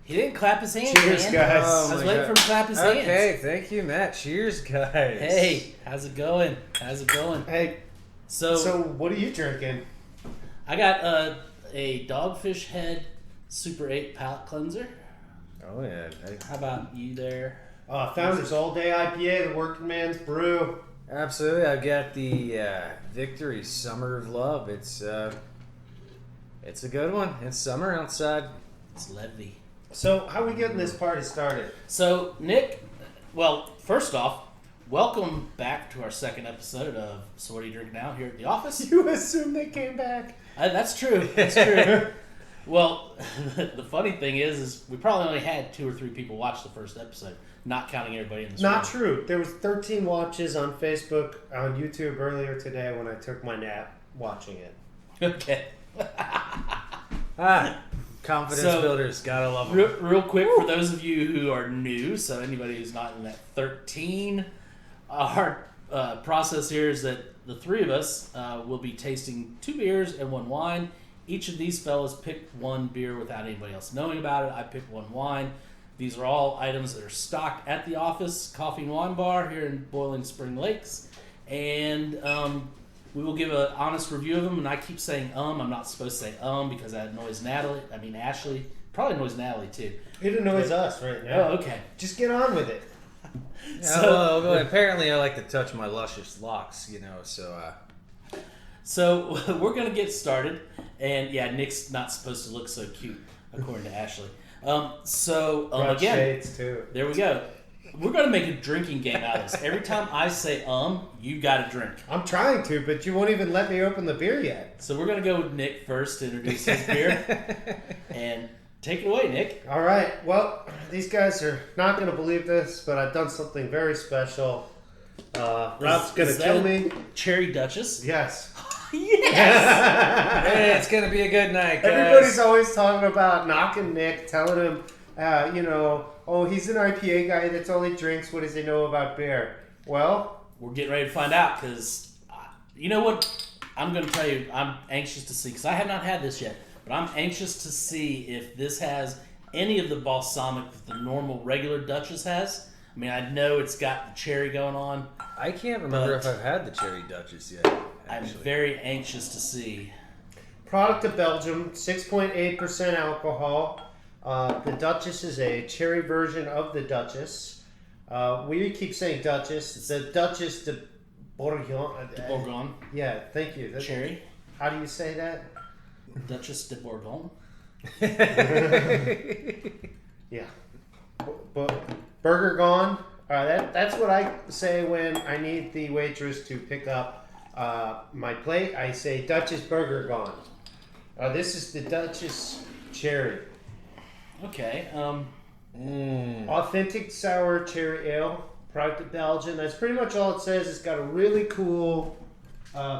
He didn't clap his hands, Cheers, man. guys. I was waiting for him to clap his hands. Okay, thank you, Matt. Cheers, guys. Hey, how's it going? Hey, so what are you drinking? I got a Dogfish Head Super 8 palate cleanser. Oh, yeah. How about you there? Founders All Day IPA, the working man's brew. Absolutely. I've got the Victory Summer of Love. It's a good one. It's summer outside. It's Levy. So, how are we getting this party started? So, Nick, well, first off, welcome back to our second episode of So What Do You Drink Now here at the office. You assume they came back? That's true. That's true. Well, the funny thing is we probably only had 2 or 3 people watch the first episode, not counting everybody in this room. Not true. There was 13 watches on Facebook, on YouTube earlier today when I took my nap watching it. Okay. Confidence builders. Gotta love them. Real quick, for those of you who are new, so anybody who's not in that 13, our process here is that the 3 of us will be tasting 2 beers and 1 wine. Each of these fellas picked 1 beer without anybody else knowing about it. I picked 1 wine. These are all items that are stocked at the office coffee and wine bar here in Boiling Spring Lakes. And we will give an honest review of them. And I keep saying I'm not supposed to say because that annoys Ashley. Probably annoys Natalie too. It annoys us right now. Oh, okay. Just get on with it. Well, apparently I like to touch my luscious locks, So we're going to get started. And yeah, Nick's not supposed to look so cute, according to Ashley. Again, shades too. There we go. We're going to make a drinking game out of this. Every time I say you got to drink. I'm trying to, but you won't even let me open the beer yet. So we're going to go with Nick first to introduce his beer. And take it away, Nick. All right. Well, these guys are not going to believe this, but I've done something very special. Rob's going to kill me. Cherry Duchess? Yes. Yes! Hey, it's going to be a good night, guys. Everybody's always talking about knocking Nick, telling him, he's an IPA guy that's only drinks. What does he know about beer? Well, we're getting ready to find out because, you know what? I'm going to tell you, I'm anxious to see, because I have not had this yet, but I'm anxious to see if this has any of the balsamic that the normal regular Duchess has. I mean, I know it's got the cherry going on. I can't remember if I've had the Cherry Duchess yet. I'm very anxious to see. Product of Belgium, 6.8% alcohol. The Duchess is a cherry version of the Duchess. We keep saying Duchess. The Duchess de Bourgogne. De Bourgogne. Yeah, thank you. Cherry. How do you say that? Duchess de Bourgogne. Yeah. Burger gone. That's what I say when I need the waitress to pick up my plate. I say Duchess burger gone. This is the Duchess cherry. Okay. Authentic sour cherry ale, product of Belgium. That's pretty much all it says. It's got a really cool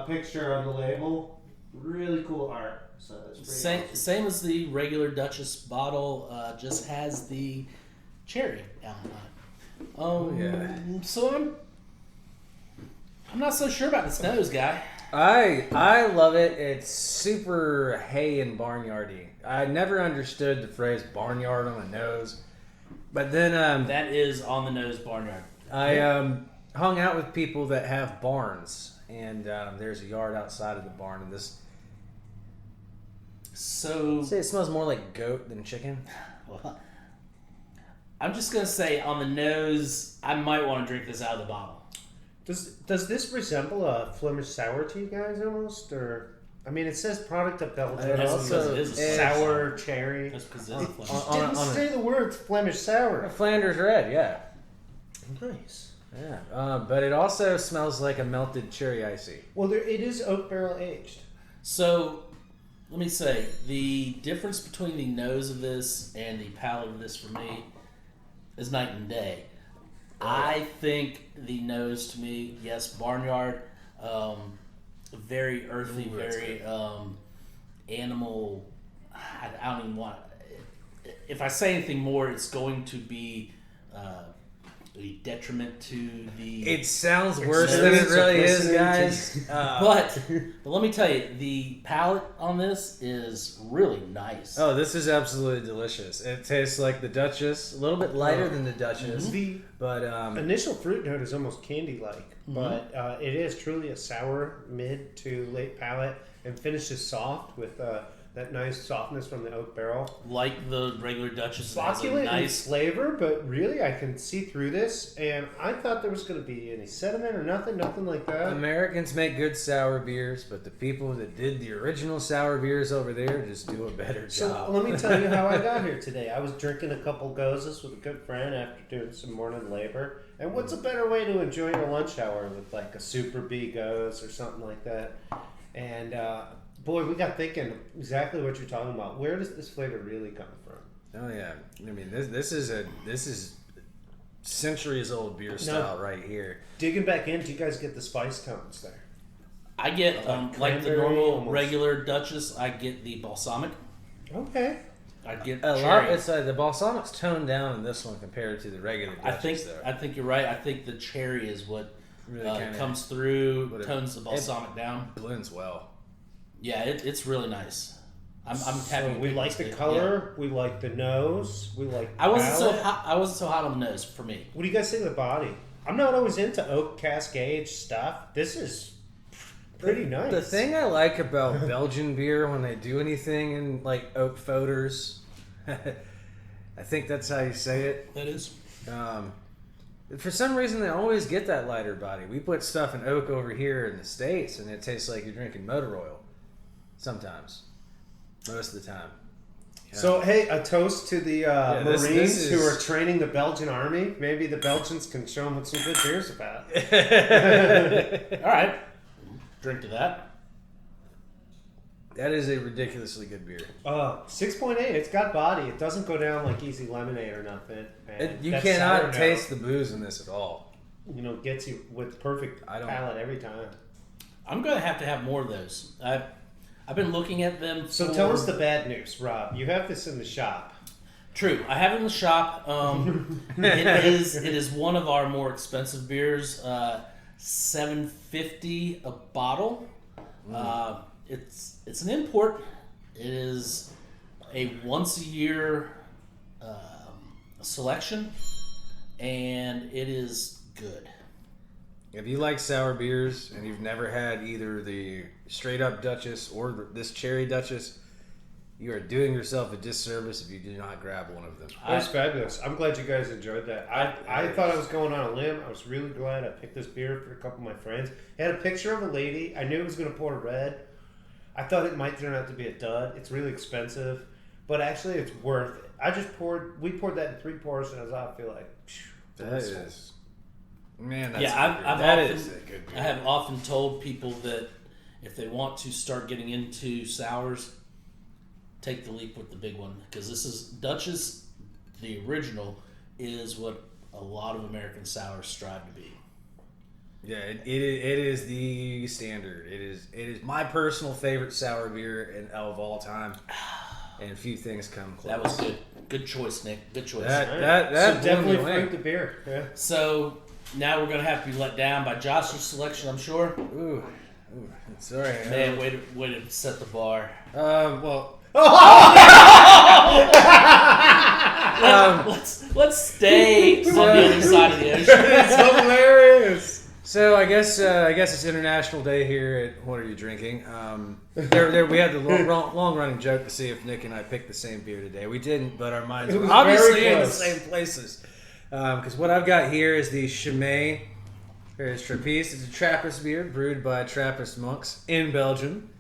picture on the label. Really cool art. So it's pretty same as the regular Duchess bottle, just has the cherry out on it. So I'm not so sure about this nose, guy. I love it. It's super hay and barnyardy. I never understood the phrase barnyard on the nose, but then that is on the nose barnyard. I hung out with people that have barns, and there's a yard outside of the barn, and this. So I'd say it smells more like goat than chicken. Well, I'm just gonna say on the nose, I might want to drink this out of the bottle. Does this resemble a Flemish sour to you guys almost, or? I mean, it says product of Belgium. It also is a sour cherry. That's because it's Flemish. Didn't say the word Flemish sour. Flanders red, yeah. Nice. Yeah, but it also smells like a melted cherry icy. Well, it is oak barrel aged. So, let me say, the difference between the nose of this and the palate of this for me is night and day. I think the nose to me, yes, barnyard, very earthy, very animal. I don't even want. If I say anything more, it's going to be a detriment to the. It sounds worse than it really is, guys. But let me tell you, the palate on this is really nice. Oh, this is absolutely delicious. It tastes like the Duchess, a little bit lighter than the Duchess. The But initial fruit note is almost candy-like, but it is truly a sour mid to late palate and finishes soft with that nice softness from the oak barrel. Like the regular Duchess, it has a Succulent nice in flavor, but really I can see through this, and I thought there was going to be any sediment or nothing like that. Americans make good sour beers, but the people that did the original sour beers over there just do a better So job. let me tell you how I got here today. I was drinking a couple gozes with a good friend after doing some morning labor. And what's a better way to enjoy your lunch hour with like a Super B goes or something like that? And boy, we got thinking exactly what you're talking about. Where does this flavor really come from? Oh yeah, I mean this is centuries old beer style right here. Digging back in, do you guys get the spice tones there? I get like the cranberry normal almost. regular Duchess. I get the balsamic. Okay. I get A lot. cherry. It's the balsamic's toned down in this one compared to the regular Duchess. I think you're right. I think the cherry is what Really kinda comes through, what it- tones the balsamic down. blends well. Yeah, it's really nice. I'm happy. So we to like taste the it. color. We like the nose. We like. The I wasn't so palate. hot. I wasn't so hot on the nose for me. What do you guys think of the body? I'm not always into oak cascade stuff. This is pretty nice. The thing I like about Belgian beer when they do anything in like oak foeders, I think that's how you say it. That is. For some reason, they always get that lighter body. We put stuff in oak over here in the States, and it tastes like you're drinking motor oil. Sometimes. Most of the time. Yeah. So, hey, a toast to the this Marines who is- are training the Belgian army. Maybe the Belgians can show them what some good beer's about. All right. Drink to that. That is a ridiculously good beer. 6.8. It's got body. It doesn't go down like easy lemonade or nothing. And You that cannot sour taste note, the booze in this at all. gets you with perfect I don't- palate every time. I'm going to have more of those. I've been looking at them. So for- tell us the bad news, Rob. You have this in the shop. True. I have it in the shop. It is one of our more expensive beers. $7.50 a bottle. It's an import. It is a once a year selection, and it is good. If you like sour beers and you've never had either the straight up Duchess or this cherry Duchess, you are doing yourself a disservice if you do not grab one of them. That was fabulous. I'm glad you guys enjoyed that. I thought I was going on a limb. I was really glad I picked this beer for a couple of my friends. It had a picture of a lady. I knew it was going to pour red. I thought it might turn out to be a dud. It's really expensive, but actually it's worth it. We poured that in 3 pours, and I feel like, That is, man, that's Yeah, a I've good beer. That often- is a good beer. I have often told people that if they want to start getting into sours, take the leap with the big one, because this is Duchess, the original, is what a lot of American sours strive to be. Yeah, it is the standard. It is my personal favorite sour beer of all time, and few things come close. That was good. Good choice, Nick. Good choice. That so blew definitely me away. fruit the beer. Yeah. So now we're gonna have to be let down by Josh's selection, I'm sure. Ooh, sorry. Man, way to set the bar. Well, Let's stay on the other side of the ocean. It's hilarious. so I guess it's International Day here at What Are You Drinking? We had the long running joke to see if Nick and I picked the same beer today. We didn't, but our minds It were was obviously very in the close. same places. Because what I've got here is the Chimay. Here's Trappist. It's a Trappist beer brewed by Trappist monks in Belgium.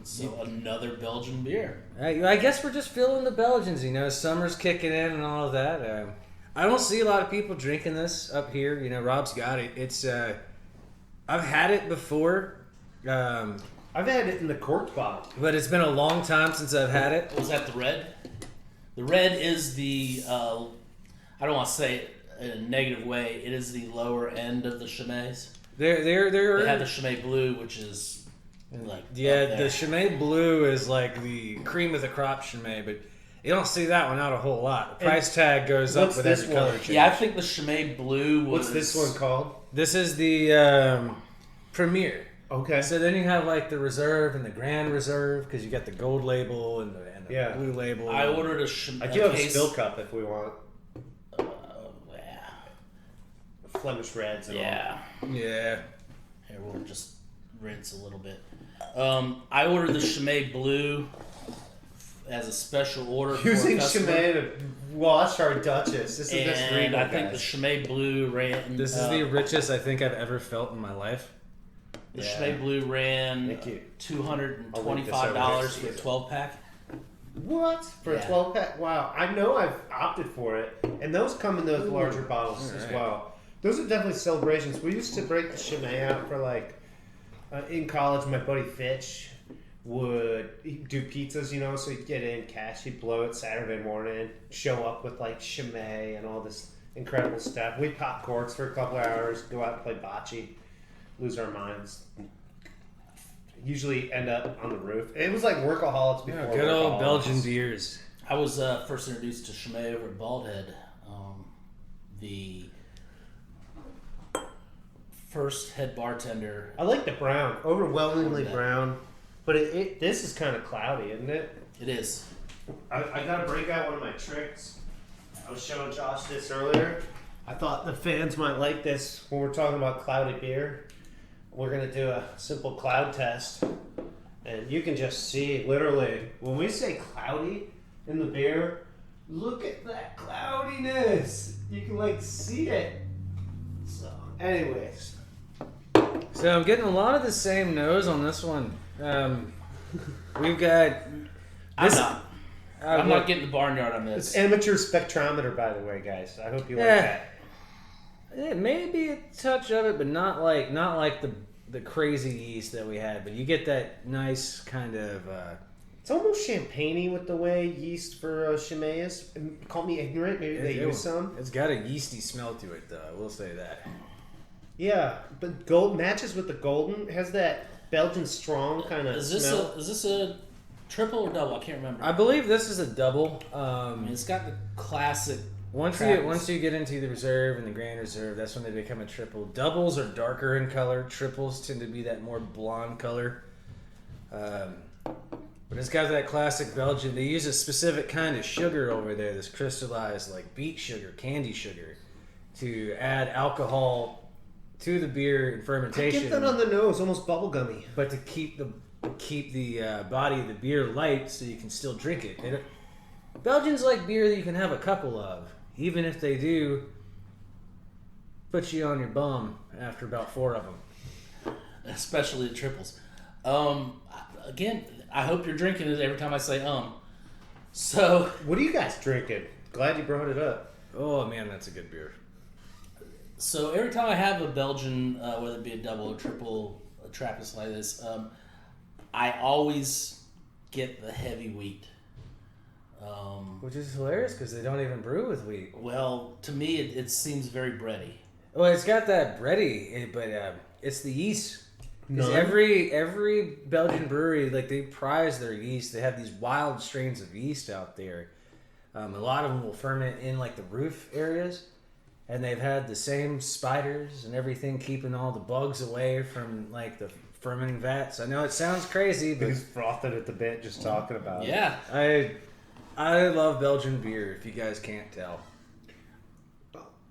So another Belgian beer. I guess we're just feeling the Belgians, summer's kicking in and all of that. I don't see a lot of people drinking this up here. Rob's got it. It's I've had it before, I've had it in the corked bottle. but it's been a long time since I've had it. Was that the red? The red is the I don't want to say it in a negative way. It is the lower end of the Chimays. They're They have the Chimay Blue, which is like yeah. up The there. Chimay Blue is like the cream of the crop Chimay, but You don't see that one out a whole lot. The price tag goes up what's with this every one? color change. Yeah, I think the Chimay Blue was... What's this one called? This is the Premier. Okay. So then you have like the Reserve and the Grand Reserve because you got the gold label and the blue label. I ordered a Chimay... I do have a spill cup if we want. Yeah. Flemish Reds and Yeah. Here, we'll just rinse a little bit. I ordered the Chimay Blue as a special order for using a customer. Chimay to wash our Duchess. This is this And regal, I think guys. the Chimay Blue ran... This is the richest I think I've ever felt in my life. The Chimay Blue ran Thank you. $225 for a 12-pack. What? For a 12-pack? Wow. I know I've opted for it. And those come in those larger bottles as well. Those are definitely celebrations. We used to break the Chimay out for like... in college, my buddy Fitch would do pizzas, you know, so he'd get in cash, he'd blow it Saturday morning, show up with like Chimay and all this incredible stuff. We'd pop corks for a couple hours, go out and play bocce, lose our minds. Usually end up on the roof. It was like workaholics before. Good old workaholics. Belgian beers. I was first introduced to Chimay over at Baldhead. The first head bartender. I like the brown, overwhelmingly Yeah. brown, but this is kind of cloudy, isn't it? It is. I gotta break out one of my tricks. I was showing Josh this earlier. I thought the fans might like this when we're talking about cloudy beer. We're gonna do a simple cloud test, and you can just see literally when we say cloudy in the beer. Look at that cloudiness. You can like see it. So, anyways, So I'm getting a lot of the same nose on this one. We've got. I'm not. I'm look- not getting the barnyard on it's this. amateur spectrometer, by the way, guys. I hope you like Yeah. that. It may be a touch of it, but not like the crazy yeast that we had. But you get that nice kind of. It's almost champagne-y with the way yeast for Chimay is. Call me ignorant. Maybe they use some. It's got a yeasty smell to it, though. I will say that. Yeah, but gold matches with the golden. It has that Belgian strong kind of Is this smell. is this a triple or double? I can't remember. I believe this is a double. I mean, it's got the classic. Once you get into the reserve and the grand reserve, that's when they become a triple. Doubles are darker in color. Triples tend to be that more blonde color. But it's got that classic Belgian. They use a specific kind of sugar over there, this crystallized like beet sugar, candy sugar, to add alcohol to the beer in fermentation. Get that on the nose, almost bubblegummy. But to keep the body of the beer light, so you can still drink it. Belgians like beer that you can have a couple of, even if they do put you on your bum after about 4 of them. Especially the triples. Again, I hope you're drinking it every time I say So, What are you guys drinking? Glad you brought it up. Oh man, that's a good beer. so every time I have a Belgian, whether it be a double or triple, a Trappist like this, I always get the heavy wheat. Which is hilarious because they don't even brew with wheat. Well, to me, it seems very bready. Well, it's got that bready, but it's the yeast. 'Cause None? every Belgian brewery, like they prize their yeast. They have these wild strains of yeast out there. A lot of them will ferment in like the roof areas, and they've had the same spiders and everything keeping all the bugs away from like the fermenting vats. I know it sounds crazy, but He's frothing at the bit just talking about it. Yeah. I love Belgian beer. If you guys can't tell.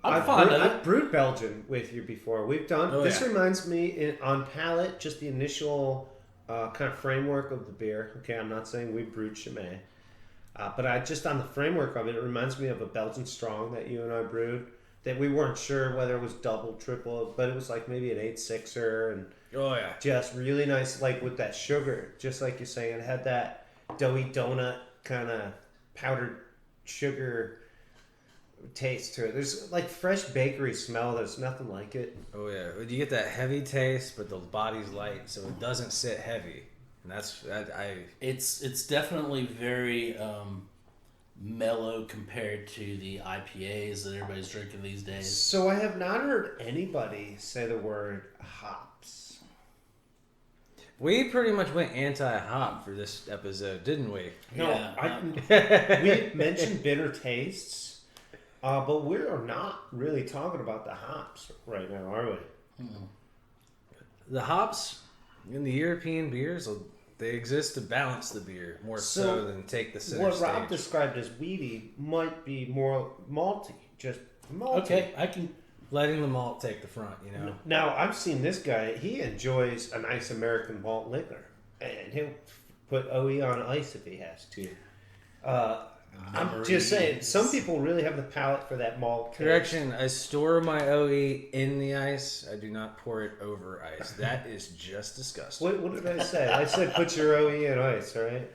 I'm fond of it. I've brewed Belgian with you before. We've done. Oh, this yeah. reminds me on palate, just the initial kind of framework of the beer. Okay, I'm not saying we brewed Chimay, but I just on the framework of it, it reminds me of a Belgian strong that you and I brewed. That we weren't sure whether it was double, triple, but it was like maybe an 8-6er and Oh yeah. just really nice, like with that sugar, just like you're saying, it had that doughy donut kind of powdered sugar taste to it. There's like fresh bakery smell. There's nothing like it. Oh yeah, you get that heavy taste, but the body's light, so it doesn't sit heavy, and that's It's definitely very mellow compared to the IPAs that everybody's drinking these days. So I have not heard anybody say the word hops. We pretty much went anti-hop for this episode, didn't we? No, Yeah, we mentioned bitter tastes, but we are not really talking about the hops right now, are we? The hops in the European beers, they exist to balance the beer more so than take the center What stage. Rob described as weedy might be more malty, just malty. okay, I can. Letting the malt take the front, Now, I've seen this guy. He enjoys a nice American malt liquor, and he'll put OE on ice if he has to. I'm just saying, some people really have the palate for that malt. Correction, I store my OE in the ice. I do not pour it over ice. That is just disgusting. What did I say? I said put your OE in ice, right?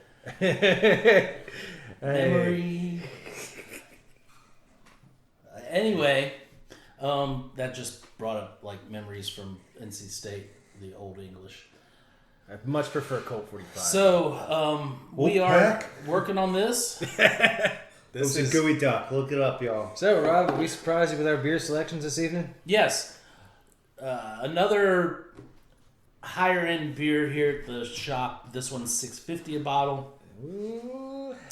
Memory. Anyway, that just brought up like memories from NC State, the old English. I much prefer Colt 45. So we are working on this. This is a gooey duck. Look it up, y'all. So, Rob, did we surprise you with our beer selections this evening? Yes, another higher end beer here at the shop. This one's $6.50 a bottle. Ooh.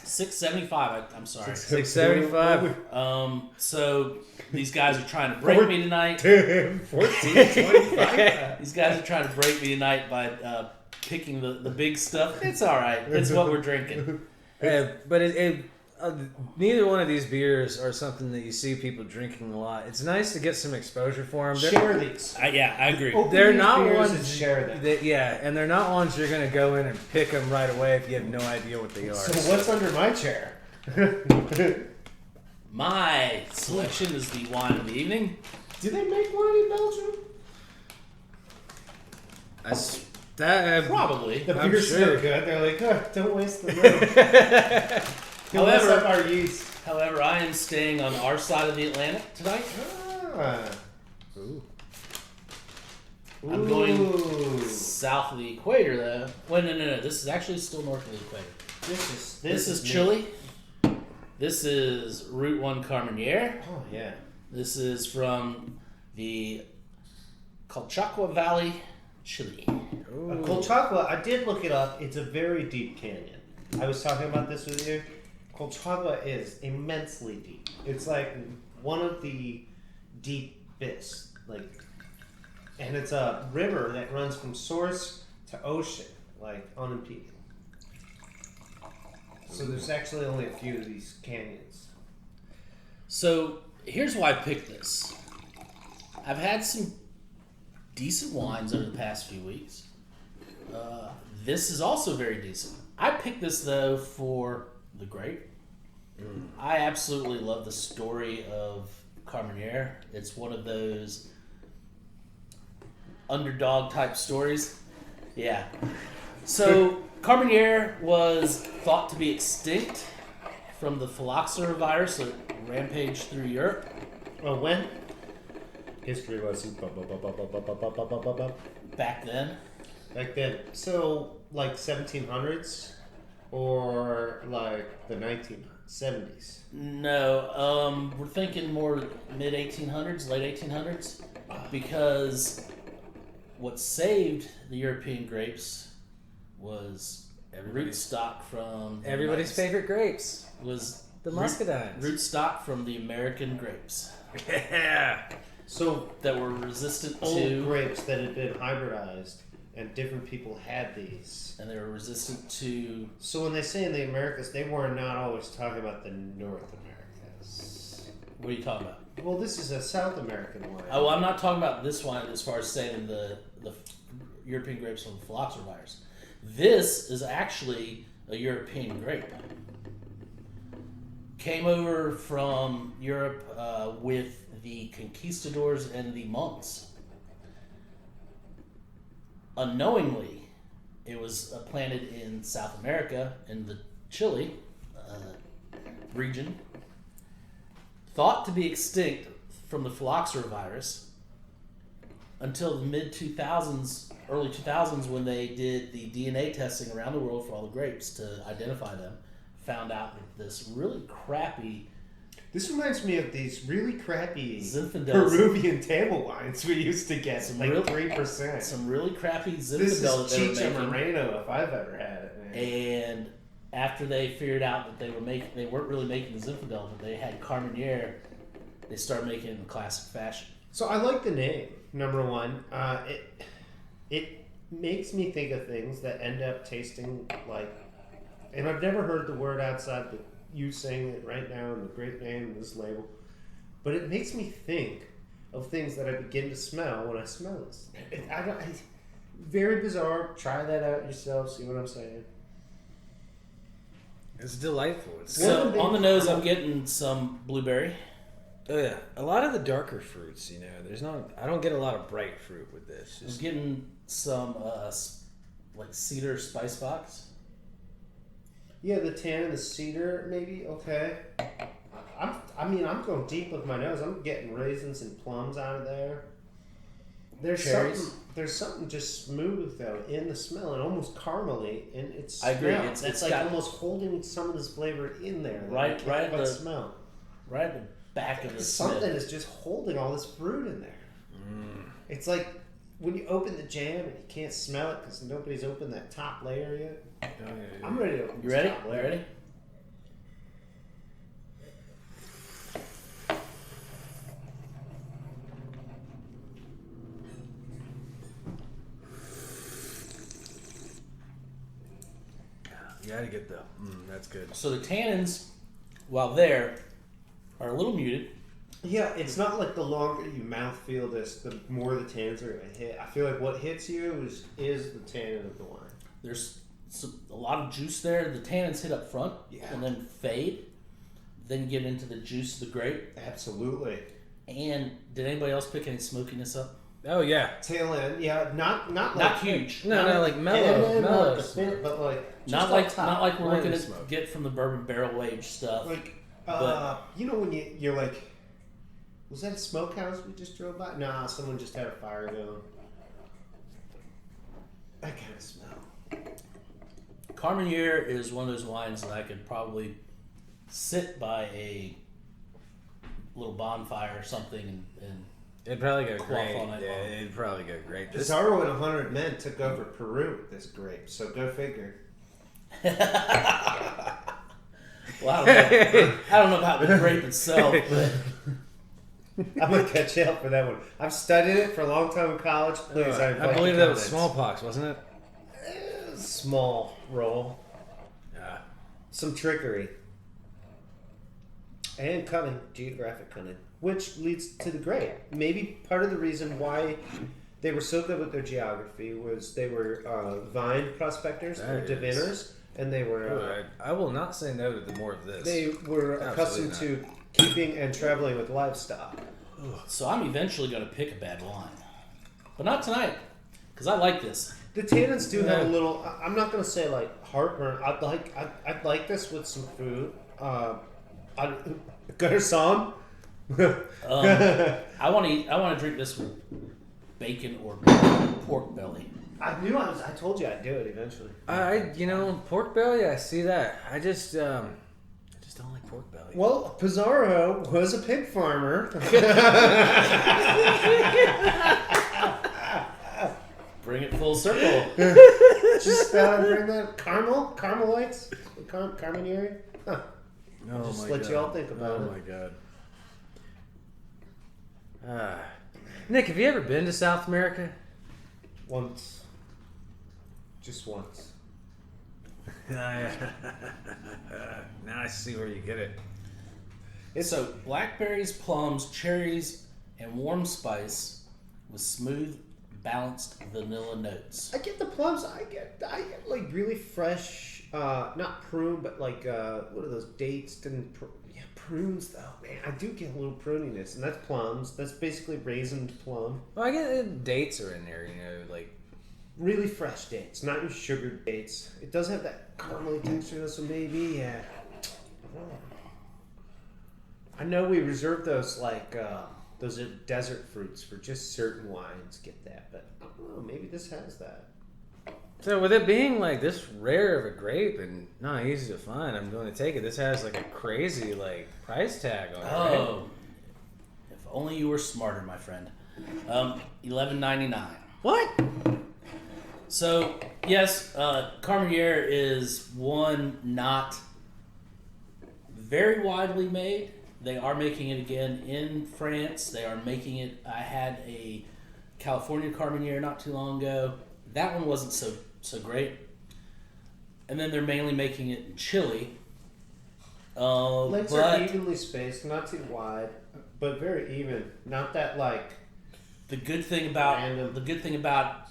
$6.75. I'm sorry. $6.75. So these guys are trying to break me tonight. $14.25. These guys are trying to break me tonight by picking the big stuff. It's all right. It's what we're drinking. But neither one of these beers are something that you see people drinking a lot. It's nice to get some exposure for them. Share these. Yeah, I agree. Open They're these not beers ones and share them. and they're not ones you're going to go in and pick them right away if you have no idea what they are. So what's under my chair? My selection is the wine of the evening. Do they make wine in Belgium? Probably. The I'm beer's sure. so good. They're like, don't waste the room. Don't mess up our yeast. However, I am staying on our side of the Atlantic tonight. Ooh. I'm going south of the equator, though. Wait, no. This is actually still north of the equator. This is Chile. This is Route 1 Carmenere. Oh, yeah. This is from the Colchagua Valley, Chile. Colchagua, I did look it up. It's a very deep canyon. I was talking about this with you. Colchagua is immensely deep. It's like one of the deepest. And it's a river that runs from source to ocean, unimpeded. So there's actually only a few of these canyons. So here's why I picked this. I've had some decent wines over the past few weeks. This is also very decent. I picked this though for the grape. I absolutely love the story of Carmenere. It's one of those underdog type stories. Yeah. So Carmenere was thought to be extinct from the phylloxera virus that rampaged through Europe. Well, when? History lesson. Back then. Back then. So, 1700s? Or, the 1970s? No, we're thinking more mid 1800s, late 1800s, because what saved the European grapes was rootstock from Everybody's favorite grapes. was The muscadines. rootstock from the American grapes Yeah. So, that were resistant old to, grapes that had been hybridized, and different people had these. and they were resistant to. So when they say in the Americas, they were not always talking about the North Americas. What are you talking about? Well, this is a South American wine. Oh, I'm not talking about this wine as far as saving the European grapes from the phylloxera virus. This is actually a European grape. Came over from Europe with the conquistadors and the monks. Unknowingly, it was planted in South America, in the Chile region. Thought to be extinct from the phylloxera virus until the mid 2000s, early 2000s, when they did the DNA testing around the world for all the grapes to identify them. Found out that this really crappy This reminds me of these really crappy Zinfandels. Peruvian table wines we used to get, Some like real- 3%. Some really crappy This Zinfandel that is they were Chicha making. Moreno if I've ever had it, man. And after they figured out that they weren't really making the Zinfandel, but they had Carmenere, they started making it in the classic fashion. So I like the name, number one. It makes me think of things that end up tasting like, and I've never heard the word outside the you saying it right now and the great name and this label, but it makes me think of things that I begin to smell when I smell this. Very bizarre. Try that out yourself. See what I'm saying? It's delightful. It's So on the nose, I'm getting some blueberry. Oh yeah, a lot of the darker fruits. You know, there's not. I don't get a lot of bright fruit with this. I'm getting some like cedar spice box. Yeah, the tan and the cedar, maybe. Okay. I'm going deep with my nose. I'm getting raisins and plums out of there. Cherries. There's something just smooth though in the smell and almost caramely, and it's. I agree. Smell. It's It's like got- almost holding some of this flavor in there. that Right- I can't right quite the- smell. Right at the back of the Something smith. is just holding all this fruit in there. It's like when you open the jam and you can't smell it because nobody's opened that top layer yet. Oh, yeah. I'm ready to open You this ready? top You layer. ready? You gotta get the. That's good. So the tannins, while there, are a little muted. Yeah, it's not like the longer you mouthfeel this, the more the tannins are going to hit. I feel like what hits you is the tannin of the wine. There's a lot of juice there. The tannins hit up front Yeah. and then fade. Then you get into the juice of the grape. Absolutely. And did anybody else pick any smokiness up? Oh yeah. Tail end, yeah, not Not like huge. No, like mellow, mellow. smoke, but like Not just like up top. not like we're Light looking of at smoke. get from the bourbon barrel aged stuff. Like, But- you know when you're like, was that a smokehouse we just drove by? Nah, someone just had a fire going. That kind of smell. Carmenere is one of those wines that I could probably sit by a little bonfire or something and It'd probably go Quaff great. all night Yeah, long. it'd probably go great. This, Pizarro and 100 Men took over Peru with this grape, so go figure. well, I don't know about the grape itself, but I'm gonna catch you up for that one. I've studied it for a long time in college. Please, I invite I believe your that was comments. smallpox, wasn't it? Small roll, Yeah. some trickery, and cunning, geographic cunning, which leads to the grape. Maybe part of the reason why they were so good with their geography was they were vine prospectors, That or is- diviners, and they were I will not say no to the more of this. they were Absolutely accustomed to keeping and traveling with livestock. so I'm eventually going to pick a bad wine, but not tonight because I like this. The tannins do have a Yeah. little. I'm not gonna say like heartburn. I'd like this with some food. Garçon. I want to drink this with bacon or pork belly. I told you I'd do it eventually. Pork belly. I see that. I just don't like pork belly. Well, Pizarro was a pig farmer. Bring it full circle. Just bring that caramelites, Carmenere. Huh. Oh Just my let God. you all think about Oh it. my god. Nick, have you ever been to South America? Once, just once. Now I see where you get it. So blackberries, plums, cherries, and warm spice with smooth, balanced vanilla notes. I get the plums. I get like really fresh, not prune, but like what are those dates? Prunes though, man. I do get a little pruniness, and that's plums. That's basically raisined plum. Well, I get dates are in there, like Really fresh dates, not your sugared dates. It does have that caramely texture, though, so maybe yeah. I know we reserve those like those are desert fruits for just certain wines. Get that, but I don't know. Maybe this has that. So with it being like this rare of a grape and not easy to find, I'm going to take it. This has like a crazy like price tag on it. Right? Oh, if only you were smarter, my friend. $11.99. What? So yes, Carmenere is one not very widely made. They are making it again in France. They are making it. I had a California Carmenere not too long ago. That one wasn't so great. And then they're mainly making it in Chile. Legs are But evenly spaced, not too wide, but very even. Not that like the good thing about random.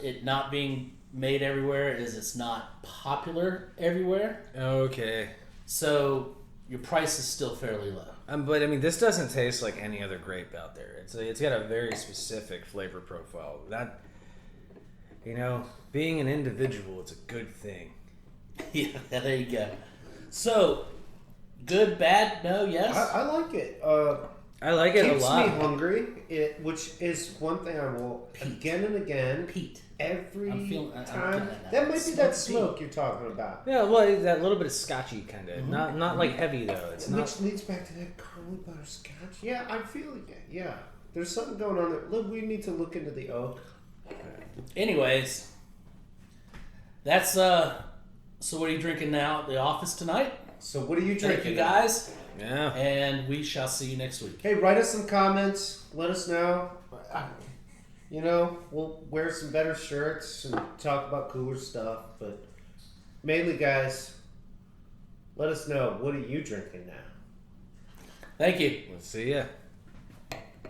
it not being made everywhere is it's not popular everywhere. Okay. So your price is still fairly low. But I mean, this doesn't taste like any other grape out there. It's got a very specific flavor profile. That, you know, being an individual, it's a good thing. Yeah, there you go. So, good, bad, no, yes? I like it. I like it a Keeps lot. me hungry. Which is one thing I will again and again. Pete. Every I'm feeling- I'm time. getting that now. That might be that Smoke smoke you're talking about. Yeah, well, that little bit of scotchy kind of, Mm-hmm. not like heavy though. It's not. Which leads back to that caramel butterscotch. Yeah, I feel it. Yeah, there's something going on there. Look, we need to look into the oak. Anyways, that's, so what are you drinking now at the office tonight? So what are you drinking? Thank you, guys. Yeah. And we shall see you next week. Hey, write us some comments. Let us know. You know, we'll wear some better shirts and talk about cooler stuff. But mainly, guys, let us know. What are you drinking now? Thank you. We'll see ya.